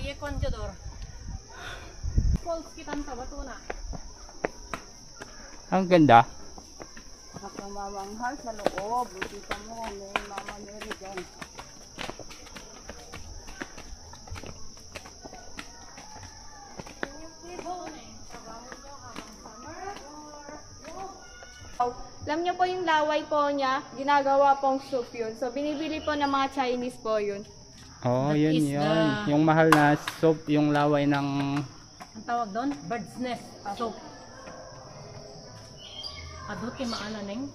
ये conjador. Falls kitang tabato na. Ang ganda. Nakamanghal sa loob. Buti ka mo. May mama Mary dyan. Alam niyo po yung laway po niya, ginagawa pong soup yun. So, binibili po ng mga Chinese po yun. Oh, That yun is yun. the- Yung mahal na soup, yung laway ng... Ang tawag doon? Bird's nest soup. Adot kay maala neng.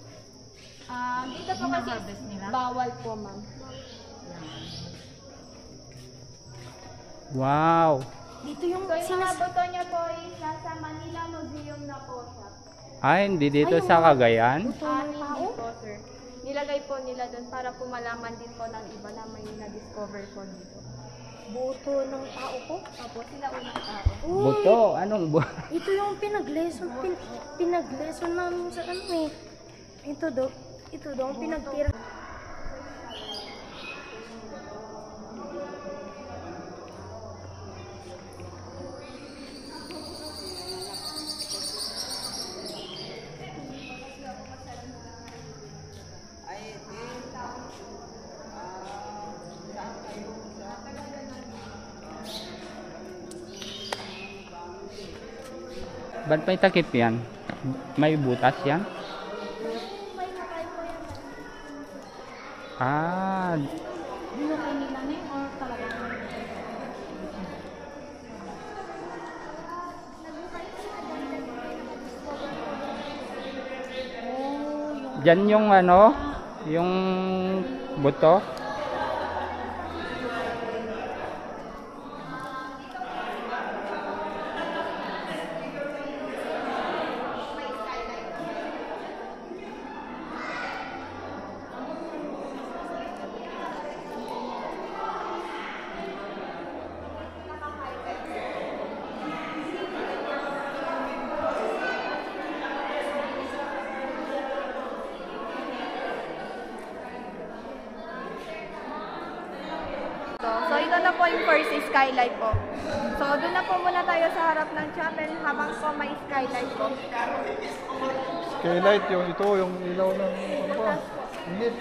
Dito po kasi Hina-harvest nila? bawal po, ma'am. Wow! Dito yung mga buto niya po is nasa Manila Museum na po siya. Ay, hindi dito sa Cagayan? Hindi po, sir. Nilagay po nila doon para po malaman din po ng iba na may na-discover po dito. Buto ng tao ko? Opo, sila unang tao. Buto? Anong buto? Ito yung pinag-lesson namin sa ano eh. Ito daw ang pinagtira. Ba't may takip yan? May butas yan? Ah, Binukay nila neng or talaga? dyan yung ano? Yung buto? So, ito na po yung first skylight po. So, doon na po muna tayo sa harap ng chapel habang po may skylight po. Skylight, yung ito, yung ilaw ng ano ba? Init.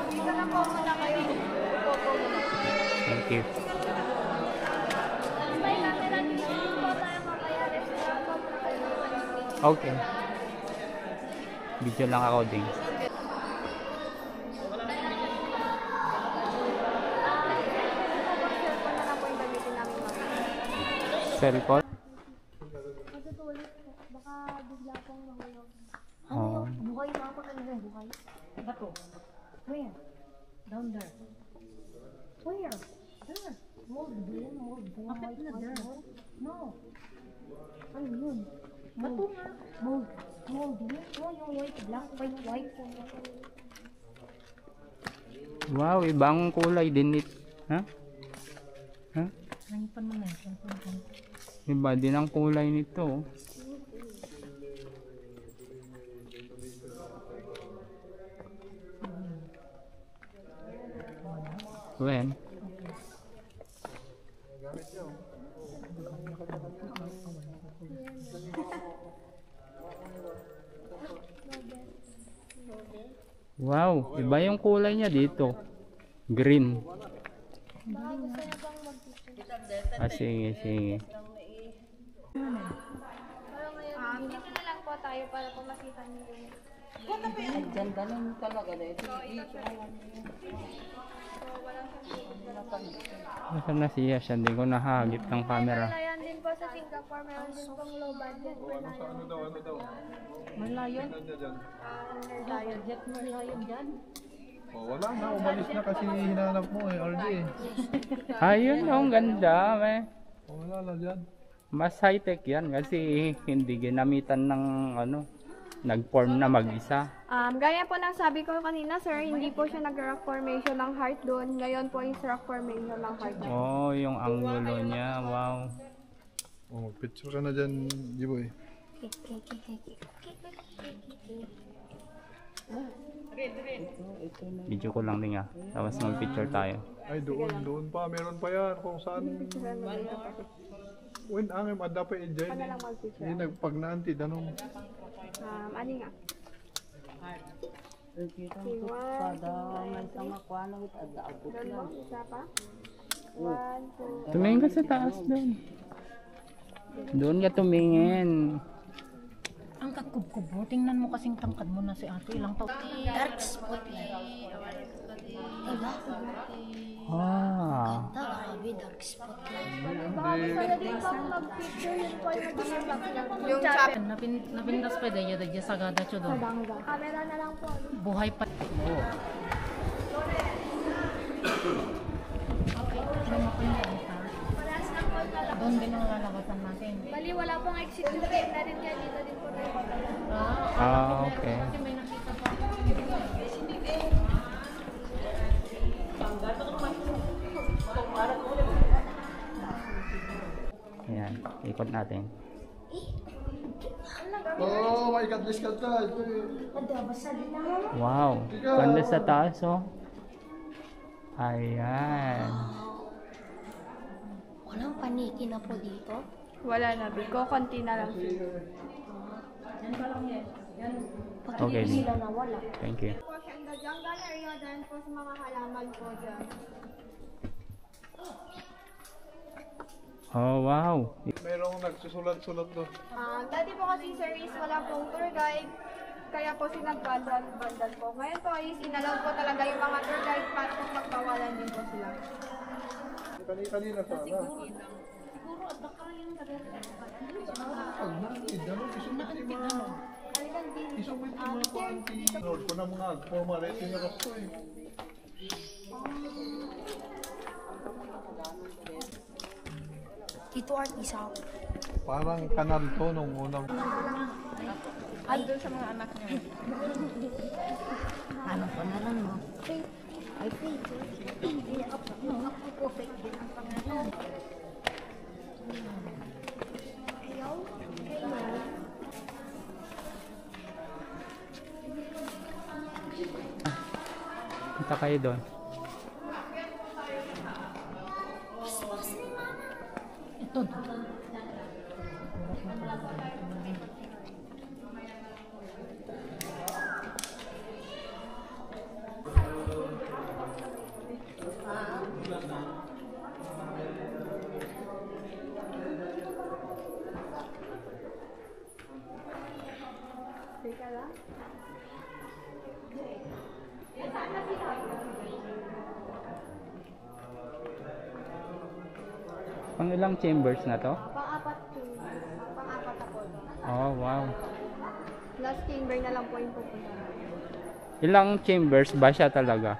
Dito na po muna kayo. Upo po muna. Thank you. May camera dito po tayo mamaya. Restaurant po muna kayo. Okay. Video lang ako din. Cellphone na lang po yung gamitin namin mamaya. Cellphone? Matutulog po. Baka bigla pong mahulog. Oh. Buhay mga pag ano yung buhay? Bato. Where? Down there. Where? There. Mold ba yun? Mold ba? Bakit na there? No. Ano yun? Bato nga. Mold. Mold yun? Oh, yung white, black, white. Wow, ibang kulay din ito. Ha? Ha? Nangipan mo na yun. Iba din ang kulay nito. When? Wow, iba yung kulay niya dito. Green. Ah, sige, sige. Dito na lang po tayo para po makita niyo yung... Diyan ganun talaga. Ito, Nasaan na siya? Siya hindi ko nahagip ng camera. Malayan din po sa Singapore. Meron din pong low budget. Ano daw? Malayon. Kanya dyan. Malayon. Jet malayon dyan. Oh, wala na, umalis na kasi hinanap mo eh, RJ eh. Ayun, ang ganda. May. Oh, wala na dyan. Mas high-tech yan kasi hindi ginamitan ng ano, nag-form na mag-isa. Gaya po ng sabi ko kanina, sir, hindi po siya nag-rock formation ng heart doon. Ngayon po is rock formation ng heart. Oh, yung angulo niya. Wow. Oh, picture ka na dyan, Jiboy. Video ko lang din nga. Tapos mag-picture tayo. Ay, doon pa. Meron pa yan. Kung saan. When angem ada pa i-join. Hindi nagpagnanti. Danong. Ano nga? Dalawa, isa pa. 1, 2, Tumingin ka sa taas doon. Doon ka tumingin. Ang kakubkubo. Tingnan mo kasing tangkad mo na si ate. Ilang taon? Dark spot light. Diba? Ah. Grabe, dark spot light. Kaya din pa mag-picture yun po yung mag-picture. Yung chapel. Napindas pa daya daya sagada siya doon. Camera na lang po. Buhay pa. Doon din ang lalabasan natin. Bali, wala pong exit yung game na rin kaya dito din po tayo. Ah, okay. Kasi may nakita pa. Ayan, ikot natin. Oh my God, this ka ta. Wow, ganda sa taas oh. Ayan. Walang paniki na po dito. Wala na, Biko. Konti na lang siguro. Okay. Sila na wala. Thank you. Po siya in the jungle area dahil po sa mga halaman po dyan. Oh, wow. Merong nagsusulat-sulat doon. Dati po kasi Sir is wala pong tour guide. Kaya po sinag-bandal po. Ngayon po is inalaw po talaga yung mga tour guide para po magbawalan din po sila. Kanina sana. Isumit yung mga kuanti. Lord ko na mga formality na rasto eh. Dito art isaw. Parang kanal to nung unang. Andun sa mga anak niya. Ano pa na lang mo? Ay, faith. Ako po, faith din ang pangalan. Ayaw? Punta kayo doon. Ito. Teka lang. Pang ilang chambers na to? Pang-apat po. Pang-apat ako. Oh, wow. Last chamber na lang po yung pupunta. Ilang chambers ba siya talaga?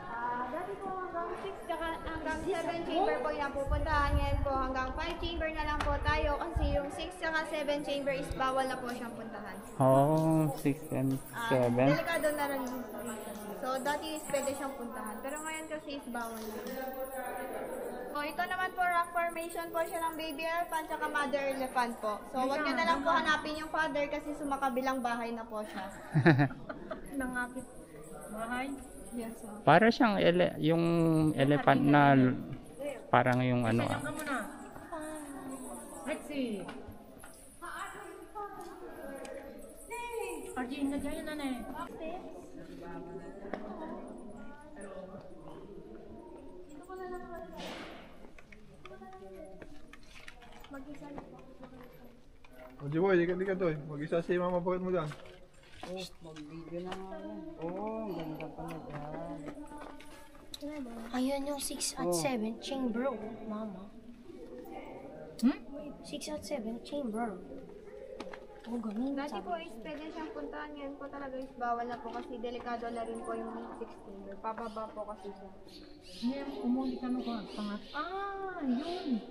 Dati po hanggang 6 tsaka hanggang 7 chamber po yung napupuntahan. Ngayon po hanggang 5 chamber na lang po tayo kasi yung 6 tsaka 7 chamber is bawal na po siyang puntahan. Oh, 6 and 7. Delikado na rin. So dati is pwede siyang puntahan. Pero ngayon kasi is bawal na. So ito naman po rock formation po siya ng baby elephant tsaka mother elephant po. So wag niyo na lang po hanapin yung father kasi sumakabilang bahay na po siya. Nangapit. Bahay. Yes, ma'am. Para siyang yung elephant na parang yung ano ah. Ano na? Let's see. Arjun, nagyayan na na eh. O Jiboy, di ka to eh. Mag-isa si mama bakit mo dyan. Ayun yung 6 at 7 chamber, oh, mama. 6 at 7 chamber. Oh, ganun. Dati po is pwede siyang puntahan. Ngayon po talaga is bawal na po kasi delikado na rin po yung 6 chamber. Pababa po kasi siya. Ngayon, umuli ka ba? Pangat. Ah, yun.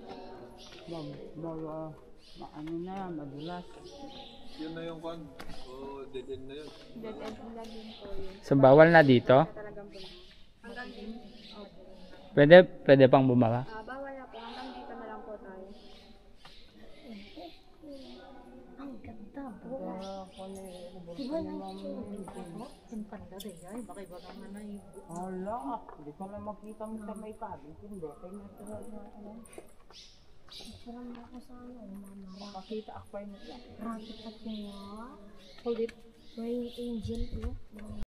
Yun na yung kwan. Oh, dead end na yun. Dead end na din po yun. So bawal na dito? Talagang po. Hanggang dito. Pwede pang bumaba. Bawal na po. Hanggang dito na lang po tayo. Tabo. Diba na yung Yung panda rin ay, baka iba ka nga na Hala, hindi ko na makita mo sa may cabin. Hindi, kaya na Parang ako sa ano, mama. makita ako pa yun. Rocket at yung Hold it. may angel,